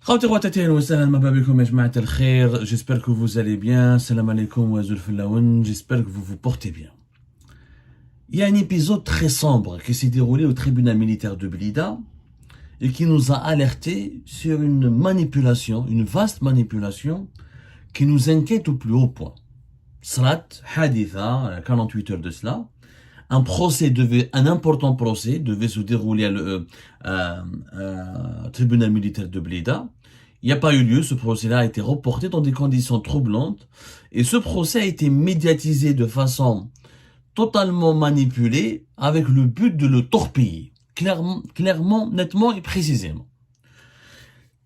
J'espère que vous allez bien. Salam alaikum wa zulfilaoun. J'espère que vous vous portez bien. Il y a un épisode très sombre qui s'est déroulé au tribunal militaire de Blida et qui nous a alerté sur une manipulation, une vaste manipulation qui nous inquiète au plus haut point. Salat, haditha, 48 heures de cela, un important procès devait se dérouler au tribunal militaire de Blida. Il n'y a pas eu lieu, ce procès-là a été reporté dans des conditions troublantes et ce procès a été médiatisé de façon totalement manipulée avec le but de le torpiller, clairement, nettement et précisément.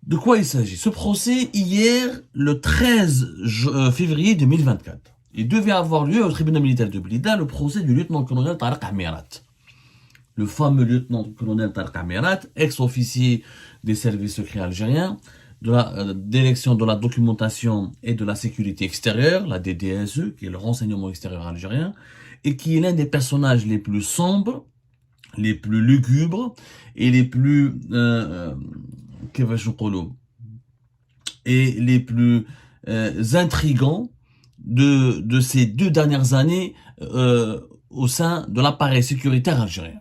De quoi il s'agit? Ce procès, hier, le 13 février 2024, il devait avoir lieu au tribunal militaire de Blida le procès du lieutenant-colonel Tariq Amirat. Le fameux lieutenant-colonel Tariq Amirat, ex-officier des services secrets algériens, de la direction de la documentation et de la sécurité extérieure, la DDSE, qui est le renseignement extérieur algérien, et qui est l'un des personnages les plus sombres, les plus lugubres et les plus intrigants de ces 2 dernières années au sein de l'appareil sécuritaire algérien.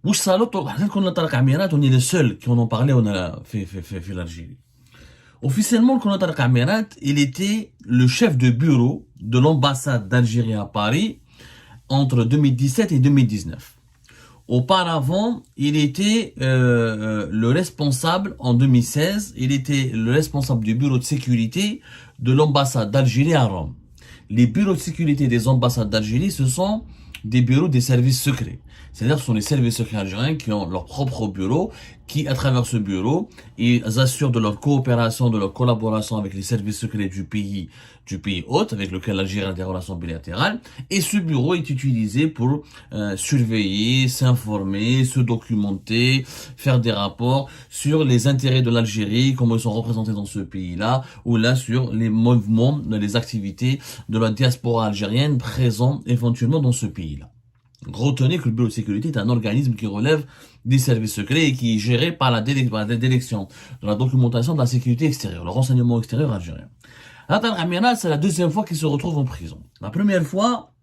On est les seuls qui en ont parlé, on a fait l'Algérie. Officiellement, le colonel Tariq Amirat, il était le chef de bureau de l'ambassade d'Algérie à Paris entre 2017 et 2019. Auparavant, il était le responsable, en 2016, il était le responsable du bureau de sécurité de l'ambassade d'Algérie à Rome. Les bureaux de sécurité des ambassades d'Algérie, ce sont des bureaux des services secrets. C'est-à-dire que ce sont les services secrets algériens qui ont leur propre bureau, qui, à travers ce bureau, ils assurent de leur coopération, de leur collaboration avec les services secrets du pays hôte, avec lequel l'Algérie a des relations bilatérales. Et ce bureau est utilisé pour surveiller, s'informer, se documenter, faire des rapports sur les intérêts de l'Algérie, comment ils sont représentés dans ce pays-là, ou là sur les mouvements, les activités de la diaspora algérienne présents éventuellement dans ce pays-là. Retenez que le bureau de sécurité est un organisme qui relève des services secrets et qui est géré par la direction de la documentation de la sécurité extérieure, le renseignement extérieur algérien. Tariq Amirat, c'est la 2e fois qu'il se retrouve en prison. La première fois,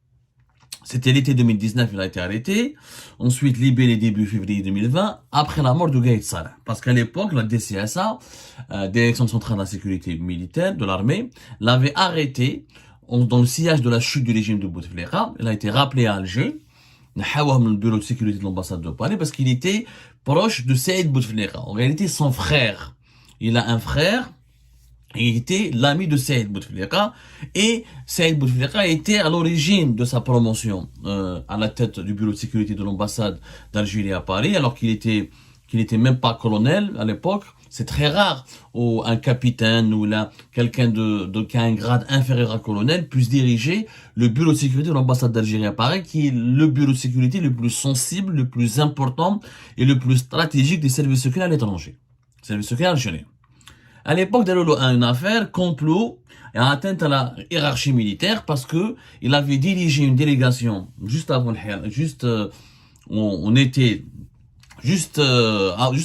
c'était l'été 2019, il a été arrêté. Ensuite, libéré début février 2020, après la mort de Gaïd Salah. Parce qu'à l'époque, la DCSA, Direction centrale de la sécurité militaire de l'armée, l'avait arrêté dans le sillage de la chute du régime de Bouteflika. Il a été rappelé à Alger. Le bureau de sécurité de l'ambassade de Paris parce qu'il était proche de Saïd Bouteflika. En réalité, son frère. Il a un frère. Il était l'ami de Saïd Bouteflika. Et Saïd Bouteflika était à l'origine de sa promotion à la tête du bureau de sécurité de l'ambassade d'Algérie à Paris, alors qu'il était même pas colonel à l'époque. C'est très rare où un capitaine ou là quelqu'un qui a un grade inférieur à colonel puisse diriger le bureau de sécurité de l'ambassade d'Algérie à Paris, qui est le bureau de sécurité le plus sensible, le plus important et le plus stratégique des services secrets à l'étranger. Services secrets algériens. À l'époque, il y a une affaire complot et atteinte à la hiérarchie militaire parce que il avait dirigé une délégation juste avant Juste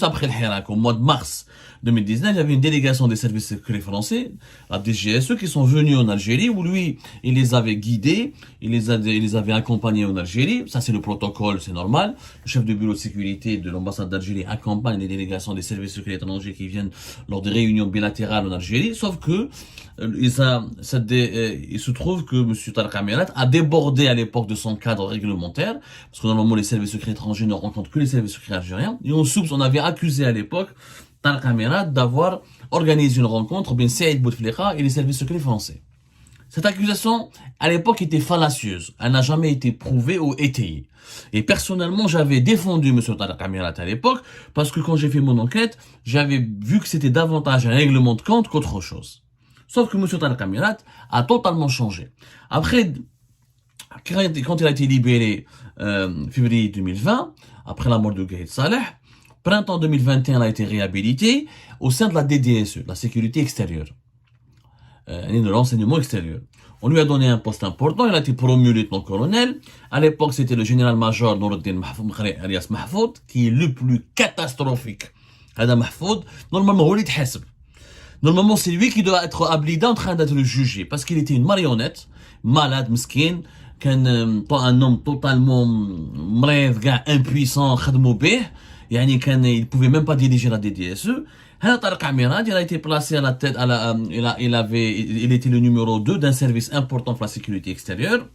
après le Hirak, au mois de mars 2019, il y avait une délégation des services secrets français, la DGSE, qui sont venus en Algérie, où lui, il les avait guidés, il les avait accompagnés en Algérie. Ça, c'est le protocole, c'est normal. Le chef de bureau de sécurité de l'ambassade d'Algérie accompagne les délégations des services secrets étrangers qui viennent lors des réunions bilatérales en Algérie, sauf que il se trouve que M. Tariq Amirat a débordé à l'époque de son cadre réglementaire, parce que normalement les services secrets étrangers ne rencontrent que les services secrets algériens, et on avait accusé à l'époque Tariq Amirat d'avoir organisé une rencontre entre Saïd Bouteflika et les services secrets français. Cette accusation, à l'époque, était fallacieuse. Elle n'a jamais été prouvée ou étayée. Et personnellement, j'avais défendu M. Tariq Amirat à l'époque, parce que quand j'ai fait mon enquête, j'avais vu que c'était davantage un règlement de compte qu'autre chose. Sauf que M. Tariq Amirat a totalement changé. Après, quand il a été libéré février 2020, après la mort de Gaïd Salah, printemps 2021, il a été réhabilité au sein de la DDSE, la sécurité extérieure, de l'enseignement extérieur. On lui a donné un poste important, il a été promu lieutenant-colonel. À l'époque, c'était le général-major Noureddin alias Mahfoud, qui est le plus catastrophique هذا محفوظ normalement هو اللي يتحاسب. Normalement, c'est lui qui doit être habilité en train d'être jugé, parce qu'il était une marionnette, malade, مسكين, un homme totalement مريض, impuissant, خدموا به, يعني il pouvait même pas diriger la DDSE. هذا طارق عميرات, il a été placé à la tête, il était le numéro 2 d'un service important pour la sécurité extérieure,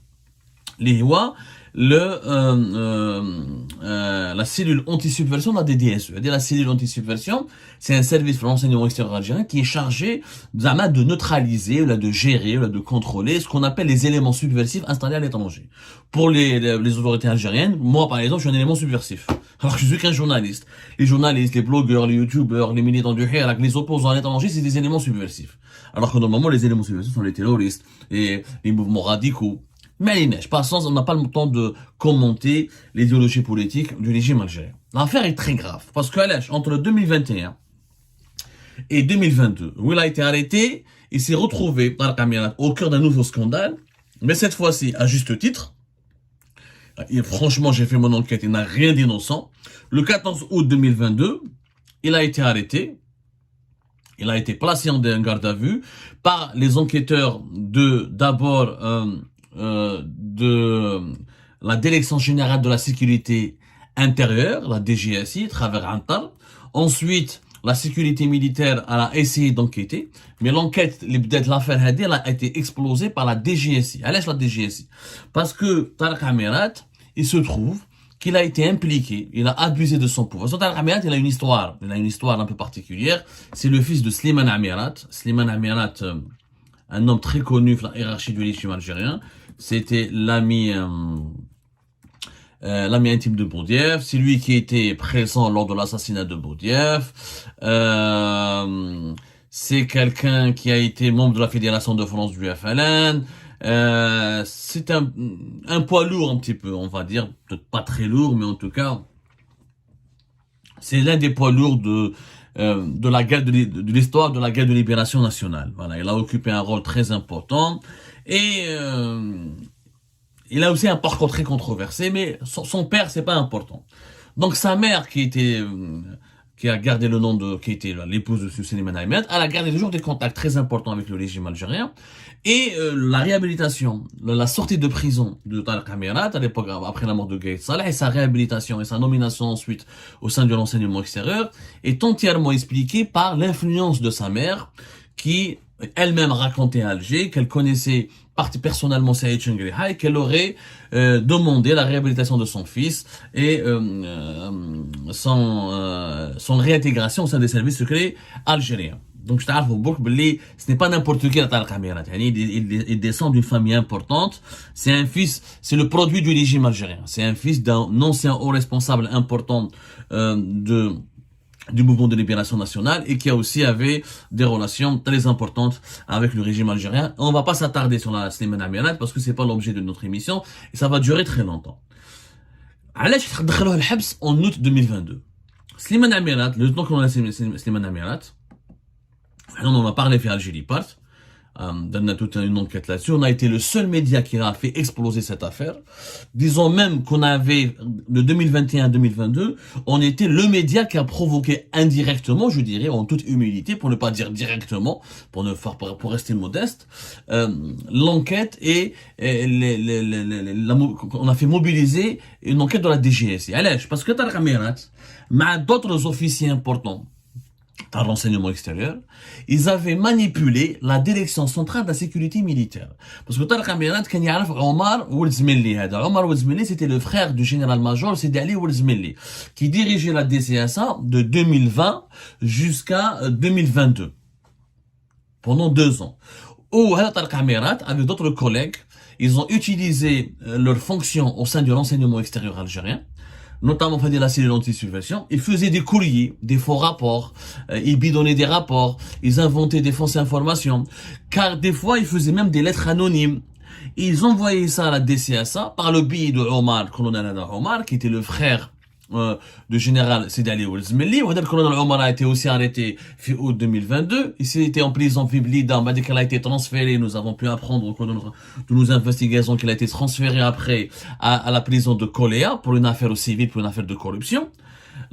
اللي هو la cellule anti-subversion de la DDSE. La cellule anti-subversion, c'est un service pour l'enseignement extérieur algérien qui est chargé de neutraliser, de gérer, de contrôler ce qu'on appelle les éléments subversifs installés à l'étranger. Pour les autorités algériennes, moi par exemple, je suis un élément subversif. Alors que je suis qu'un journaliste. Les journalistes, les blogueurs, les youtubeurs, les militants du Hirak, les opposants à l'étranger, c'est des éléments subversifs. Alors que normalement, les éléments subversifs sont les terroristes et les mouvements radicaux. Mais par sens, on n'a pas le temps de commenter l'idéologie politique du régime algérien. L'affaire est très grave, parce que entre 2021 et 2022, où il a été arrêté, il s'est retrouvé au cœur d'un nouveau scandale, mais cette fois-ci, à juste titre. Et franchement, j'ai fait mon enquête, il n'a rien d'innocent. Le 14 août 2022, il a été arrêté. Il a été placé en garde à vue par les enquêteurs d'abord de la Direction Générale de la Sécurité Intérieure, la DGSI, à travers Antar. Ensuite, la sécurité militaire a essayé d'enquêter, mais l'enquête, l'affaire Hadi, elle a été explosée par la DGSI. Elle est la DGSI. Parce que Tarek Amirat, il se trouve qu'il a été impliqué, il a abusé de son pouvoir. Tarek Amirat, il a une histoire un peu particulière. C'est le fils de Slimane Amirat. Slimane Amirat, un homme très connu dans la hiérarchie du régime algérien. C'était l'ami intime de Boudiaf. C'est lui qui était présent lors de l'assassinat de Boudiaf. C'est quelqu'un qui a été membre de la Fédération de France du FLN. C'est un poids lourd un petit peu, on va dire. Peut-être pas très lourd, mais en tout cas, c'est l'un des poids lourds de la guerre de l'histoire de la guerre de libération nationale. Voilà, il a occupé un rôle très important et il a aussi un parcours très controversé, mais son père c'est pas important. Donc sa mère qui a gardé le nom qui était l'épouse de Slimane Amirat, elle a gardé toujours des contacts très importants avec le régime algérien. Et la réhabilitation, la sortie de prison de Tarek Amirat à l'époque après la mort de Gaïd Salah et sa réhabilitation et sa nomination ensuite au sein de l'enseignement extérieur est entièrement expliquée par l'influence de sa mère qui elle-même racontait à Alger qu'elle connaissait personnellement Saïd Chengriha et qu'elle aurait demandé la réhabilitation de son fils et son réintégration au sein des services secrets algériens. Donc je t'arrive au bouc, ce n'est pas n'importe qui Tarek Amirat. Il descend d'une famille importante. C'est le produit du régime algérien. C'est un fils d'un ancien haut responsable important du mouvement de libération nationale et qui a aussi avait des relations très importantes avec le régime algérien. On va pas s'attarder sur la Slimane Amirat parce que c'est pas l'objet de notre émission et ça va durer très longtemps. علاش دخلوه الحبس en août 2022. Slimane Amirat, le temps qu'on a Slimane Amirat, on en a parlé fait Algérie Part, on a toute une enquête là-dessus. On a été le seul média qui a fait exploser cette affaire. Disons même qu'on avait, de 2021 à 2022, on était le média qui a provoqué indirectement, je dirais, en toute humilité, pour ne pas dire directement, pour rester modeste, l'enquête et on a fait mobiliser une enquête de la DGSI. Parce que Tarek Amirat, mais d'autres officiers importants, dans l'enseignement extérieur, ils avaient manipulé la direction centrale de la sécurité militaire. Parce que Tarek Amirat, quand il y a Omar Ouelzmeli, Omar Ouelzmeli, c'était le frère du général-major Sidi Ali Ouelzmeli, qui dirigeait la DCSA de 2020 jusqu'à 2022. Pendant 2 ans. Où Tarek Amirat, avec d'autres collègues, ils ont utilisé leurs fonctions au sein de l'enseignement extérieur algérien, notamment fait de la cellule anti-subversion. Ils faisaient des courriers, des faux rapports, ils bidonnaient des rapports, ils inventaient des fausses informations, car des fois ils faisaient même des lettres anonymes. Ils envoyaient ça à la DCSA par le biais de Omar, colonel Omar, qui était le frère du général Sidi Ali Ouelzmeli. Le colonel Omar a été aussi arrêté fin août 2022. Il s'était en prison Fiblida, dès qu'elle a été transférée, nous avons pu apprendre au cours de nos investigations qu'il a été transféré après à la prison de Koléa pour une affaire civile, pour une affaire de corruption.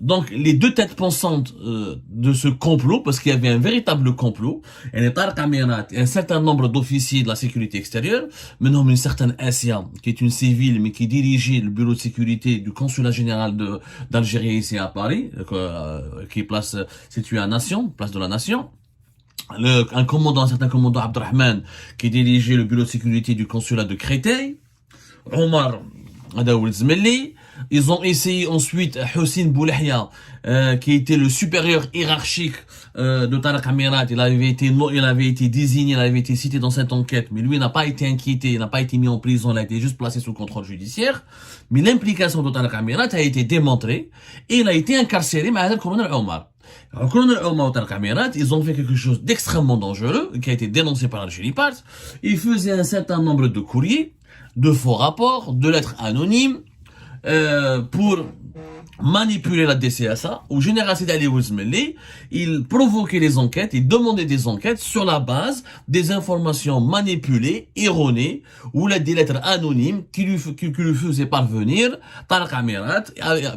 Donc, les deux têtes pensantes de ce complot, parce qu'il y avait un véritable complot, et Tarek Amirat et un certain nombre d'officiers de la sécurité extérieure, menant une certaine Asia, qui est une civile, mais qui dirigeait le bureau de sécurité du consulat général d'Algérie ici à Paris, qui est située à Nation, place de la Nation. Un certain commandant Abdelrahman, qui dirigeait le bureau de sécurité du consulat de Créteil, Omar Adaoul Zmelli. Ils ont essayé ensuite Hossein Boulahia, qui était le supérieur hiérarchique de Tarek Amirat. Il avait été désigné, il avait été cité dans cette enquête, mais lui n'a pas été inquiété, il n'a pas été mis en prison, il a été juste placé sous contrôle judiciaire. Mais l'implication de Tarek Amirat a été démontrée et il a été incarcéré par le colonel Omar. Alors, le colonel Omar et Tarek Amirat, ils ont fait quelque chose d'extrêmement dangereux, qui a été dénoncé par Algérie Part. Ils faisaient un certain nombre de courriers, de faux rapports, de lettres anonymes, pour manipuler la DCSA. Au général Sidi Ali Ouzmeli, il provoquait les enquêtes, il demandait des enquêtes sur la base des informations manipulées, erronées, ou des lettres anonymes qui lui faisaient parvenir Tarek Amirat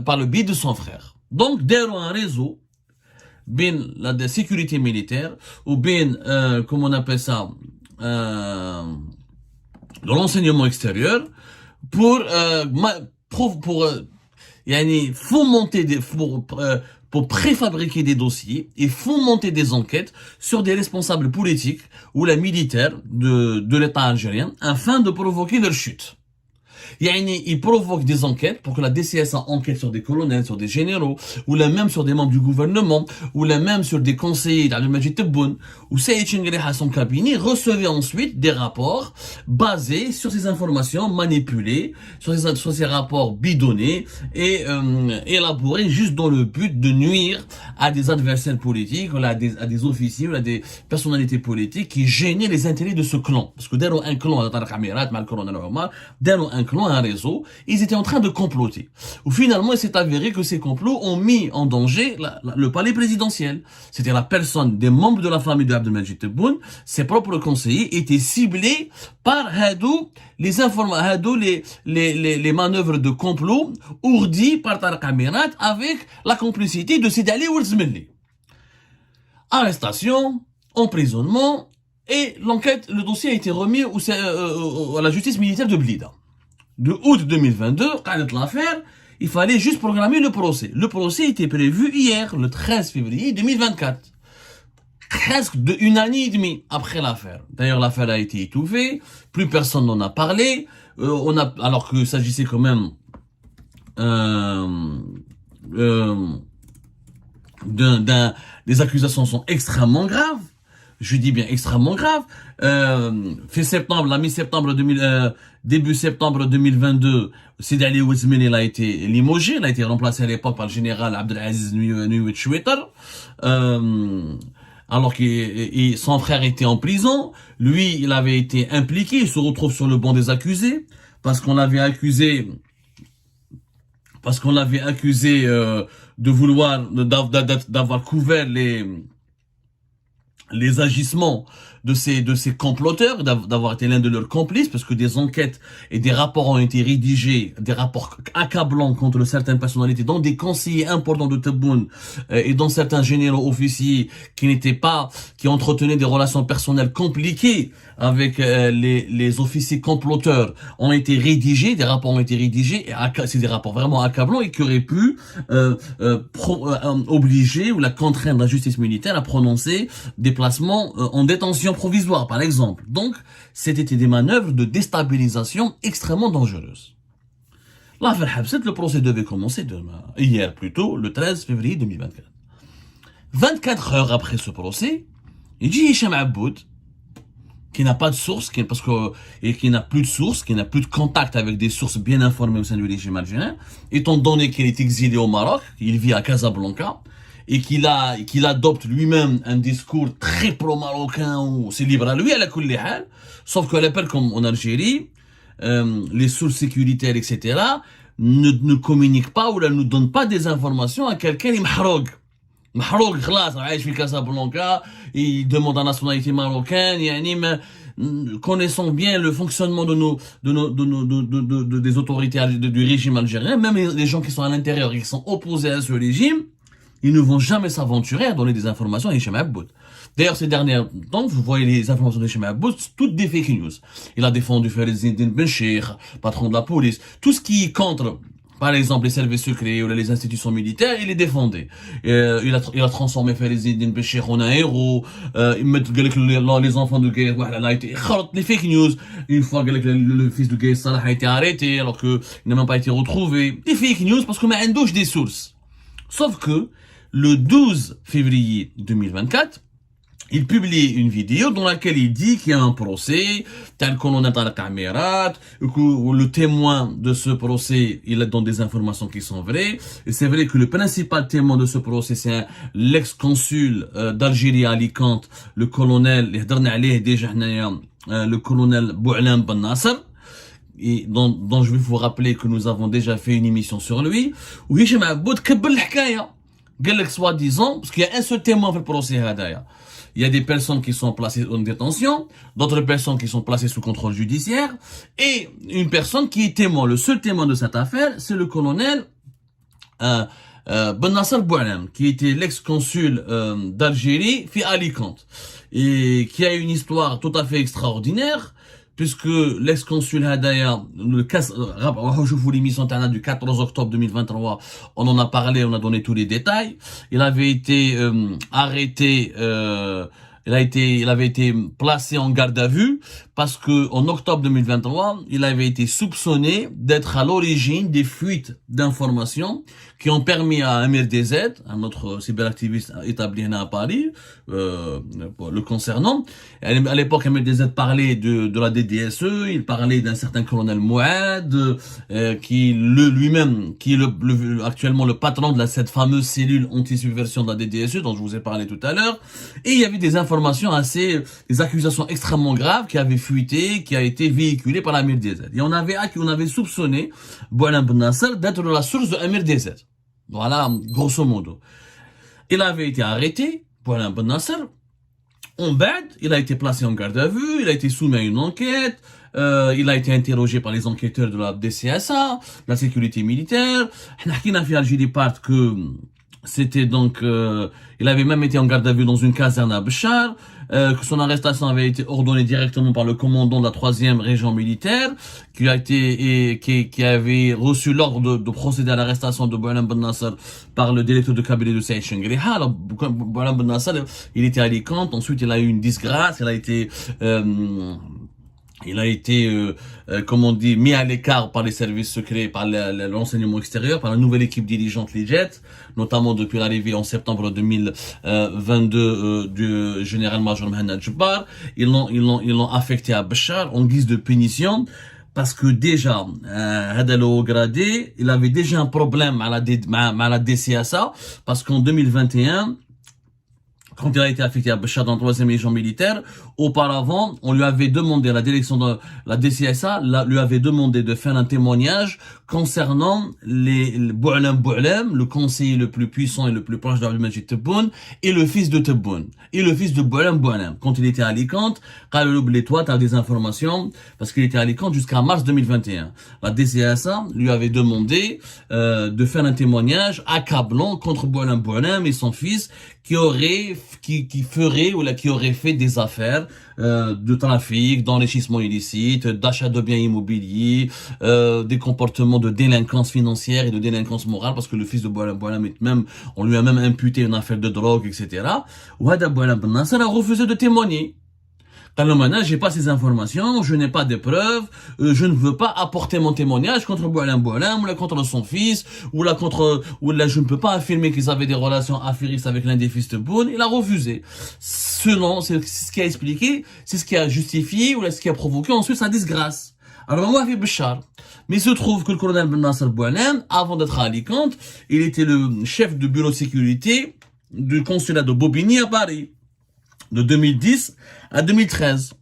par le biais de son frère. Donc, derrière un réseau, bien la sécurité militaire, ou bien, comment on appelle ça, de l'enseignement extérieur, pour préfabriquer des dossiers et fomenter des enquêtes sur des responsables politiques ou la militaire de l'État algérien afin de provoquer leur chute. Il provoque des enquêtes pour que la DCSA enquête sur des colonels, sur des généraux, ou là même sur des membres du gouvernement, ou là même sur des conseillers d'Abdelmajid Tebboune, ou Saïd Chengreh à son cabinet recevait ensuite des rapports basés sur ces informations manipulées, sur ces rapports bidonnés et élaborés juste dans le but de nuire à des adversaires politiques, à des officiers, ou à des personnalités politiques qui gênaient les intérêts de ce clan. Parce que derrière un clan, Tarek Amirat, le colonel Omar, derrière un clan, un réseau, ils étaient en train de comploter. Ou finalement, il s'est avéré que ces complots ont mis en danger le palais présidentiel. C'était la personne des membres de la famille de Abdelmajid Tebboune, ses propres conseillers étaient ciblés par les manœuvres de complot ourdies par Tarek Amirat avec la complicité de Sidi Ali Ouzmeli. Arrestation, emprisonnement, et le dossier a été remis à la justice militaire de Blida. De août 2022, quand l'affaire, il fallait juste programmer le procès. Le procès était prévu hier, le 13 février 2024. Presque une année et demie après l'affaire. D'ailleurs, l'affaire a été étouffée, plus personne n'en a parlé, alors que s'agissait quand même des accusations sont extrêmement graves. Je dis bien extrêmement grave. Début septembre 2022, Sidi Ali Ouzmeli a été limogé, il a été remplacé à l'époque par le général Abdelaziz Nuit Chouetar, alors que son frère était en prison. Lui, il avait été impliqué, il se retrouve sur le banc des accusés, parce qu'on l'avait accusé de vouloir, d'avoir couvert les agissements de ces comploteurs, d'avoir été l'un de leurs complices, parce que des enquêtes et des rapports ont été rédigés, des rapports accablants contre certaines personnalités, dont des conseillers importants de Tebboune et dont certains généraux officiers qui entretenaient des relations personnelles compliquées avec les officiers comploteurs ont été rédigés, des rapports ont été rédigés, et c'est des rapports vraiment accablants et qui auraient pu obliger ou la contraindre la justice militaire à prononcer des placements en détention provisoire, par exemple. Donc, c'était des manœuvres de déstabilisation extrêmement dangereuses. L'affaire Habset, le procès devait commencer hier plutôt, le 13 février 2024. 24 heures après ce procès, il dit Hicham Aboud, qui n'a pas de source, qui n'a plus de contact avec des sources bien informées au sein du régime algérien, étant donné qu'il est exilé au Maroc, il vit à Casablanca, et qu'il adopte lui-même un discours très pro-marocain, où c'est libre à lui, à la kulli hal, sauf qu'à l'époque, comme en Algérie, les sources sécuritaires, etc., ne communiquent pas ou ne donnent pas des informations à quelqu'un qui mahroug. Mahroug, خلاص, عايش في Casablanca, il demande la nationalité marocaine, connaissant bien le fonctionnement des autorités du régime algérien, même les gens qui sont à l'intérieur et qui sont opposés à ce régime, ils ne vont jamais s'aventurer à donner des informations à Hicham Aboud. D'ailleurs, ces derniers temps, vous voyez les informations de Hicham Aboud, toutes des fake news. Il a défendu Farizeddine Bencheikh, patron de la police. Tout ce qui est contre, par exemple, les services secrets ou les institutions militaires, il les défendait. Il a transformé Farizeddine Bencheikh en un héros. Il met les enfants de Gaïs Salah a été les fake news. Une fois le fils de Gaïs Salah a été arrêté, alors qu'il n'a même pas été retrouvé. Des fake news parce qu'on met un douche des sources. Sauf que, le 12 février 2024, il publie une vidéo dans laquelle il dit qu'il y a un procès, tel qu'on a dans la caméra, que le témoin de ce procès, il donne des informations qui sont vraies. Et c'est vrai que le principal témoin de ce procès, c'est l'ex-consul d'Algérie à Alicante, le colonel, le colonel Boualam Ben Nasser, et dont je vais vous rappeler que nous avons déjà fait une émission sur lui, où Hicham Aboud كبر الحكاية. قال لك soi-disant, parce qu'il y a un seul témoin في البروسي هذايا. Il y a des personnes qui sont placées en détention, d'autres personnes qui sont placées sous contrôle judiciaire, et une personne qui est témoin. Le seul témoin de cette affaire, c'est le colonel Ben Nasser Boualam, qui était l'ex-consul d'Algérie, في Alicante, et qui a une histoire tout à fait extraordinaire, puisque l'ex-consul Hadaya, je vous l'émission du 14 octobre 2023, on en a parlé, on a donné tous les détails. Il avait été arrêté, il avait été placé en garde à vue parce que en octobre 2023, il avait été soupçonné d'être à l'origine des fuites d'informations qui ont permis à Amir DZ, un autre cyberactiviste établi à Paris, le concernant. À l'époque, Amir DZ parlait de la DDSE, il parlait d'un certain colonel Mouad, qui lui-même, qui est actuellement le patron de cette fameuse cellule anti-subversion de la DDSE dont je vous ai parlé tout à l'heure. Et il y avait des informations des accusations extrêmement graves qui avaient fuité, qui a été véhiculées par l'Amir DZ. Et on avait soupçonné Boualam Ben Nasser d'être la source de Amir DZ. Voilà, grosso modo. Il avait été arrêté, Boualam Ben Nasser. En bad, il a été placé en garde à vue, il a été soumis à une enquête, il a été interrogé par les enquêteurs de la DCSA, de la sécurité militaire. On a fait Algérie part que c'était donc, il avait même été en garde à vue dans une caserne à Béchar, que son arrestation avait été ordonnée directement par le commandant de la 3e région militaire, qui avait reçu l'ordre de procéder à l'arrestation de Boualam Ben Nasser par le directeur de cabinet de Saïd Chengriha. Alors, Boualam Ben Nasser, il était à Alicante, ensuite il a eu une disgrâce, il a été comme on dit, mis à l'écart par les services secrets, par l'enseignement extérieur, par la nouvelle équipe dirigeante Lijet, notamment depuis l'arrivée en septembre 2022 du général-major Mohamed Jabbar. Ils l'ont affecté à Béchar en guise de punition. Parce que déjà, Hadalo Gradé, il avait déjà un problème à la DCSA, parce qu'en 2021, quand il a été affecté à Béchar dans la 3e région militaire, auparavant, on lui avait demandé, la direction de la DCSA lui avait demandé de faire un témoignage concernant Boualam, le conseiller le plus puissant et le plus proche d'Abdelmajid Tebboune, et le fils de Tebboune, et le fils de Boualam. Quand il était à Alicante, toi, t'as des informations, parce qu'il était à Alicante jusqu'à mars 2021. La DCSA lui avait demandé de faire un témoignage accablant contre Boualam et son fils, qui aurait fait des affaires de trafic, d'enrichissement illicite, d'achat de biens immobiliers, des comportements de délinquance financière et de délinquance morale, parce que le fils de Boualam on lui a même imputé une affaire de drogue, etc. Ouada Boualam Ben Nasser a refusé de témoigner. Alors maintenant, j'ai pas ces informations, je n'ai pas de preuves, je ne veux pas apporter mon témoignage contre Boualam, ou là contre son fils, ou là je ne peux pas affirmer qu'ils avaient des relations affairistes avec l'un des fils de Boune. Il a refusé. Selon, c'est ce qui a expliqué, c'est ce qui a justifié, ou là ce qui a provoqué ensuite sa disgrâce. Alors on a fait Béchar. Mais il se trouve que le colonel Ben Nasser Boualam, avant d'être à Alicante, il était le chef de bureau de sécurité du consulat de Bobigny à Paris, de 2010 à 2013,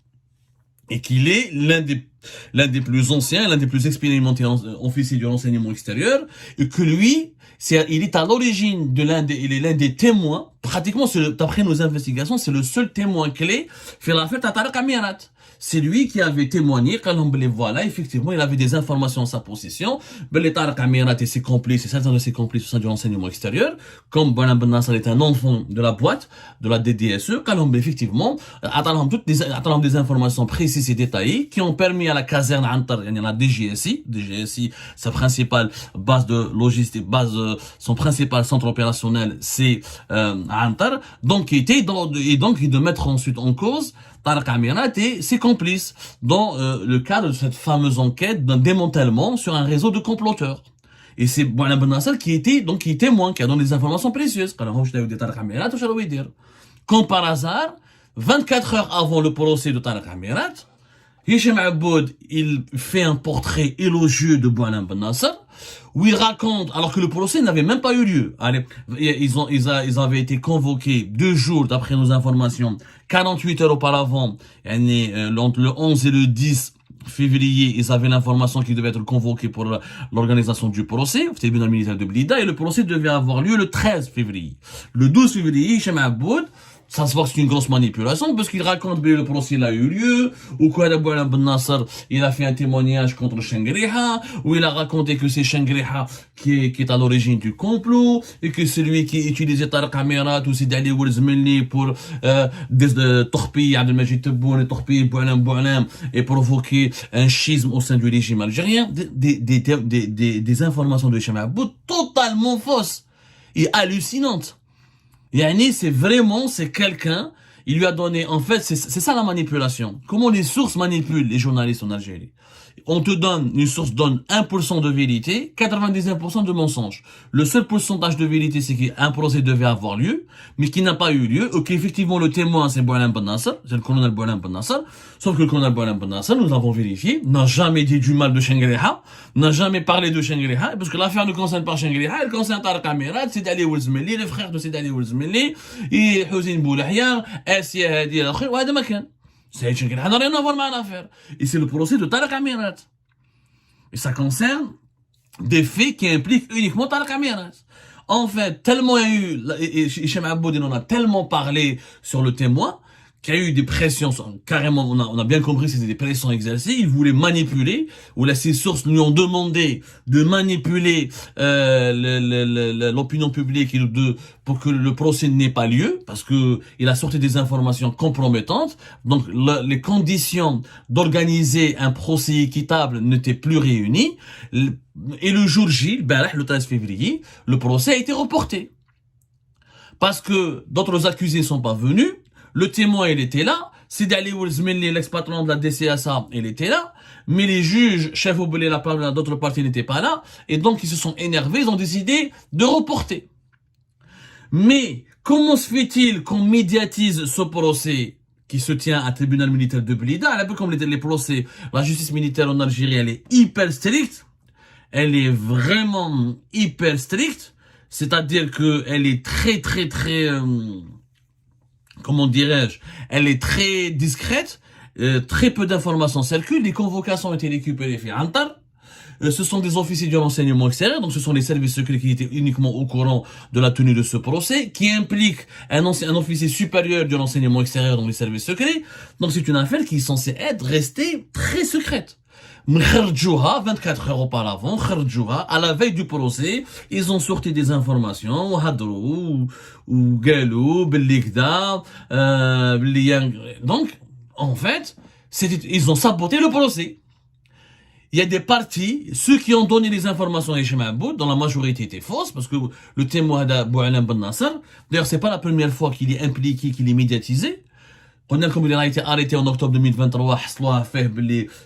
et qu'il est l'un des plus anciens, l'un des plus expérimentés officiers du renseignement extérieur, et que lui, il est à l'origine il est l'un des témoins pratiquement, d'après nos investigations, c'est le seul témoin clé fait l'affaire Tariq Amirat. C'est lui qui avait témoigné, voilà, effectivement, il avait des informations en sa possession. Les Tariq Amirat et ses complices, et certains de ses complices au sein du renseignement extérieur, comme Boualem Ben Nasser est un enfant de la boîte, de la DDSE, effectivement, attendant des informations précises et détaillées qui ont permis à la caserne Antar, la DGSI, sa principale base de logistique, son principal centre opérationnel, c'est Antar, donc de mettre ensuite en cause Tariq Amirat et ses complices dans le cadre de cette fameuse enquête d'un démantèlement sur un réseau de comploteurs. Et c'est Boualem Ben Nasser qui témoigne, qui a donné des informations précieuses. Comme par hasard, 24 heures avant le procès de Tariq Amirat, Hicham Aboud, il fait un portrait élogieux de Boualem Ben Nasser, où il raconte, alors que le procès n'avait même pas eu lieu. Allez, ils avaient été convoqués 2 jours, d'après nos informations, 48 heures auparavant, entre le 11 et le 10 février, ils avaient l'information qu'ils devaient être convoqués pour l'organisation du procès au tribunal militaire de Blida, et le procès devait avoir lieu le 13 février. Le 12 février, Hicham Aboud, ça se voit que c'est une grosse manipulation, parce qu'il raconte que le procès a eu lieu, ou quoi, Boualem Ben Nasser, il a fait un témoignage contre Shengriha, où il a raconté que c'est Shengriha qui est à l'origine du complot, et que c'est lui qui utilisait Tariq Amirat ou Sidi Ali Oulzmelli pour torpiller Abdelmajid Tebboune, torpiller Boualem, et provoquer un schisme au sein du régime algérien. Des informations de Hicham Aboud totalement fausses et hallucinantes. Yani, c'est quelqu'un, il lui a donné, en fait, c'est ça la manipulation. Comment les sources manipulent les journalistes en Algérie? Une source donne 1% de vérité, 99% de mensonge. Le seul pourcentage de vérité, c'est qu'un procès devait avoir lieu, mais qui n'a pas eu lieu, ou qu'effectivement le témoin, c'est Boualem Ben Nasser, c'est le colonel Boualem Ben Nasser, sauf que le colonel Boualem Ben Nasser, nous l'avons vérifié, n'a jamais dit du mal de Shengriha, n'a jamais parlé de Shengriha, parce que l'affaire ne concerne pas Shengriha, elle concerne Tariq Amirat, Sidi Ali Oulzmelli, les frères de Sidi Ali Oulzmelli, et Hossein Boulahia, Assia Hadi al-Akhir, وهذا ما كان. C'est Shengriha n'a rien à voir avec l'affaire. Et c'est le procès de Tariq Amirat. Et ça concerne des faits qui impliquent uniquement Tariq Amirat. En fait, tellement il y a eu, Hicham Aboud, il en a tellement parlé sur le témoin, qu'il y a eu des pressions, carrément, on a bien compris que c'était des pressions exercées, il voulait manipuler, ou là, ses sources lui ont demandé de manipuler l'opinion publique pour que le procès n'ait pas lieu, parce que il a sorti des informations compromettantes, donc les conditions d'organiser un procès équitable n'étaient plus réunies, et le jour J, le 13 février, le procès a été reporté. Parce que d'autres accusés sont pas venus, le témoin, il était là. Sidi Ali Oulzmelli, l'ex-patron de la DCSA, il était là. Mais les juges, chef Oubeli, d'autres parties n'étaient pas là. Et donc, ils se sont énervés, ils ont décidé de reporter. Mais, comment se fait-il qu'on médiatise ce procès qui se tient à tribunal militaire de Blida? Un peu comme les procès, la justice militaire en Algérie, elle est hyper stricte. Elle est vraiment hyper stricte. C'est-à-dire que elle est très, comment dirais-je, elle est très discrète, très peu d'informations circulent, les convocations ont été récupérées chez Antar, ce sont des officiers du renseignement extérieur, donc ce sont les services secrets qui étaient uniquement au courant de la tenue de ce procès, qui implique un officier supérieur du renseignement extérieur dans les services secrets, donc c'est une affaire qui est censée rester très secrète. 24 heures auparavant, à la veille du procès, ils ont sorti des informations, donc, en fait, ils ont saboté le procès. Il y a des parties, ceux qui ont donné les informations à Hicham Aboud, dont la majorité étaient fausses, parce que le témoin de Boualem Ben Nasser, d'ailleurs c'est pas la première fois qu'il est impliqué, qu'il est médiatisé. Comme il a été arrêté en octobre 2023,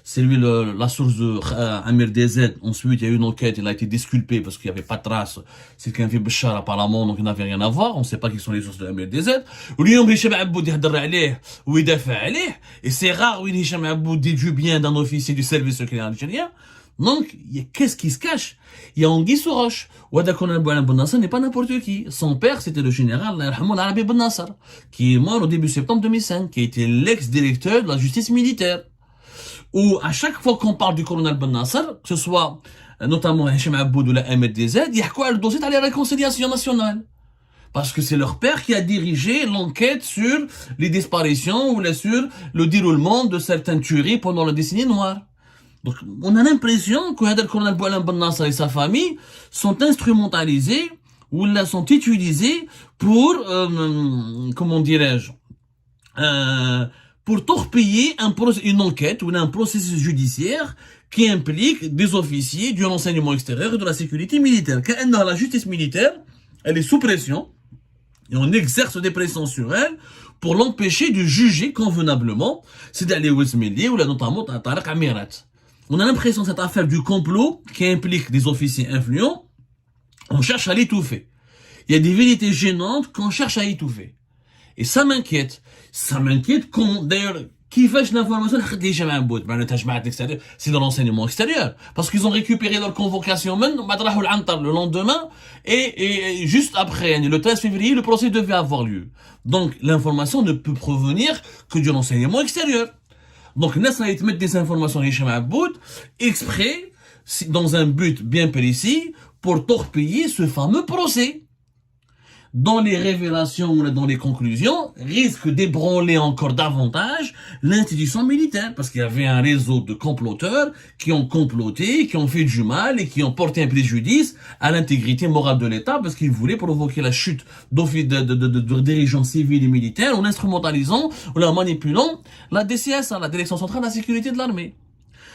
c'est lui la source de Amir DZ. Ensuite, il y a eu une enquête, il a été disculpé parce qu'il n'y avait pas de trace. C'est qu'un vieux Bachar apparemment, donc il n'avait rien à voir. On ne sait pas qui sont les sources de Amir DZ. Et c'est rare où Hicham Aboud dit du bien d'un officier du service secret algérien. Donc, qu'est-ce qui se cache? Il y a Anguille sous roche. Ouada Colonel Boualem Ben Nasser n'est pas n'importe qui. Son père, c'était le général Arabi Ben Nasser, qui est mort au début septembre 2005, qui a été l'ex-directeur de la justice militaire. Où, à chaque fois qu'on parle du colonel Ben Nasser, que ce soit notamment Hicham Aboud ou la MRDZ, il y a quoi le dossier à la réconciliation nationale? Parce que c'est leur père qui a dirigé l'enquête sur les disparitions ou sur le déroulement de certaines tueries pendant la décennie noire. Donc, on a l'impression que le colonel Boualem Ben Nasser et sa famille sont instrumentalisés ou sont utilisés pour, comment dirais-je, pour torpiller une enquête ou un processus judiciaire qui implique des officiers du renseignement extérieur et de la sécurité militaire. Car la justice militaire, elle est sous pression et on exerce des pressions sur elle pour l'empêcher de juger convenablement, c'est d'aller au Esmeli ou notamment à Tariq Amirat. On a l'impression que cette affaire du complot qui implique des officiers influents, on cherche à l'étouffer. Il y a des vérités gênantes qu'on cherche à étouffer. Et ça m'inquiète. Ça m'inquiète d'ailleurs, qui fait l'information, c'est dans l'enseignement extérieur. Parce qu'ils ont récupéré leur convocation le lendemain, et juste après, le 13 février, le procès devait avoir lieu. Donc, l'information ne peut provenir que du renseignement extérieur. Donc, Nasra met des informations exprès, dans un but bien précis, pour torpiller ce fameux procès. Dans les révélations ou dans les conclusions, risque d'ébranler encore davantage l'institution militaire. Parce qu'il y avait un réseau de comploteurs qui ont comploté, qui ont fait du mal et qui ont porté un préjudice à l'intégrité morale de l'État parce qu'ils voulaient provoquer la chute de dirigeants civils et militaires en instrumentalisant ou en manipulant la DCS, la Direction Centrale de la Sécurité de l'Armée.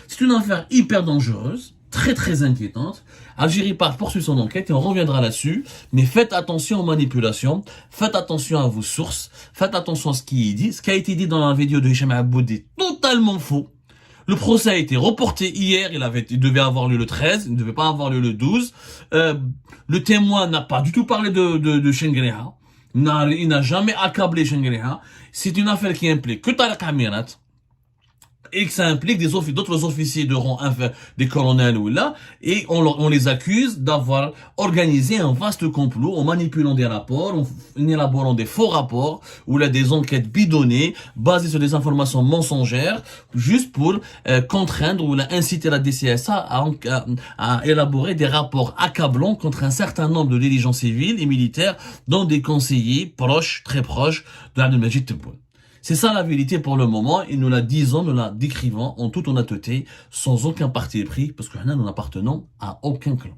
C'est une affaire hyper dangereuse, très très inquiétante. Algérie poursuit son enquête et on reviendra là-dessus. Mais faites attention aux manipulations, faites attention à vos sources, faites attention à ce qui est dit. Ce qui a été dit dans la vidéo de Hicham Aboud est totalement faux. Le procès a été reporté hier, il devait avoir lieu le 13, il ne devait pas avoir lieu le 12. Le témoin n'a pas du tout parlé de Chengreha. Il n'a jamais accablé Chengreha. C'est une affaire qui implique que Tariq Amirat, et que ça implique d'autres officiers de rang des colonels ou là, et on les accuse d'avoir organisé un vaste complot en manipulant des rapports, en élaborant des faux rapports, ou là des enquêtes bidonnées, basées sur des informations mensongères, juste pour contraindre ou là inciter la DCSA à élaborer des rapports accablants contre un certain nombre de dirigeants civils et militaires, dont des conseillers proches, très proches de Abdelmajid Tebboune. C'est ça la vérité pour le moment et nous la disons, nous la décrivons en toute honnêteté, sans aucun parti pris, parce que nous n'appartenons à aucun clan.